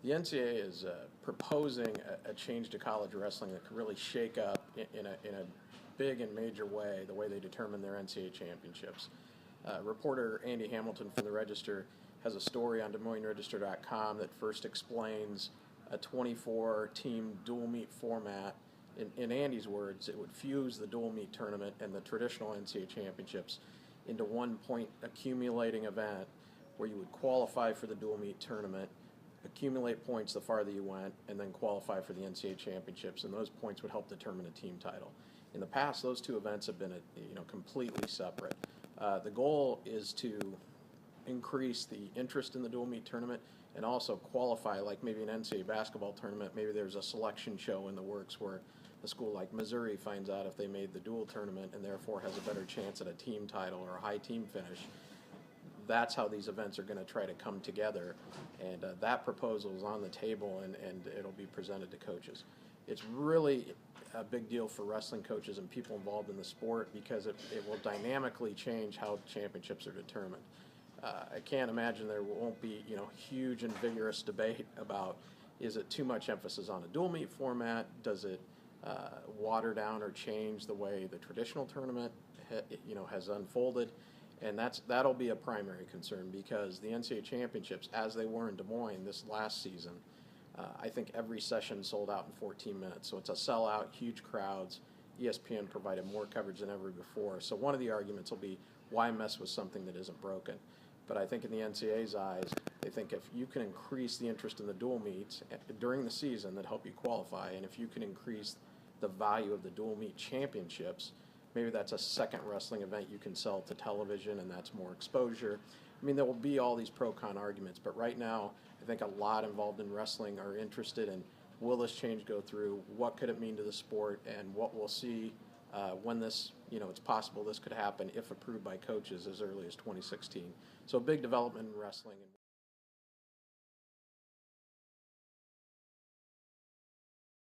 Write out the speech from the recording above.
The NCAA is proposing a change to college wrestling that could really shake up in a big and major way the way they determine their NCAA championships. Reporter Andy Hamilton from the Register has a story on DesMoinesRegister.com that first explains a 24-team dual meet format. In Andy's words, it would fuse the dual meet tournament and the traditional NCAA championships into one point accumulating event where you would qualify for the dual meet tournament, accumulate points the farther you went, and then qualify for the NCAA championships, and those points would help determine a team title. In the past, those two events have been completely separate. The goal is to increase the interest in the dual meet tournament and also qualify, like maybe an NCAA basketball tournament. Maybe there's a selection show in the works where a school like Missouri finds out if they made the dual tournament and therefore has a better chance at a team title or a high team finish. That's how these events are going to try to come together, and that proposal is on the table, and it'll be presented to coaches. It's really a big deal for wrestling coaches and people involved in the sport because it will dynamically change how championships are determined. I can't imagine there won't be huge and vigorous debate about, is it too much emphasis on a dual meet format? Does it water down or change the way the traditional tournament has unfolded? And that'll be a primary concern because the NCAA championships, as they were in Des Moines this last season, I think every session sold out in 14 minutes. So it's a sellout, huge crowds. ESPN provided more coverage than ever before. So one of the arguments will be, why mess with something that isn't broken? But I think in the NCAA's eyes, they think if you can increase the interest in the dual meets during the season that help you qualify, and if you can increase the value of the dual meet championships, maybe that's a second wrestling event you can sell to television, and that's more exposure. I mean, there will be all these pro-con arguments, but right now, I think a lot involved in wrestling are interested in, will this change go through? What could it mean to the sport? And what we'll see when this, it's possible this could happen if approved by coaches as early as 2016. So a big development in wrestling.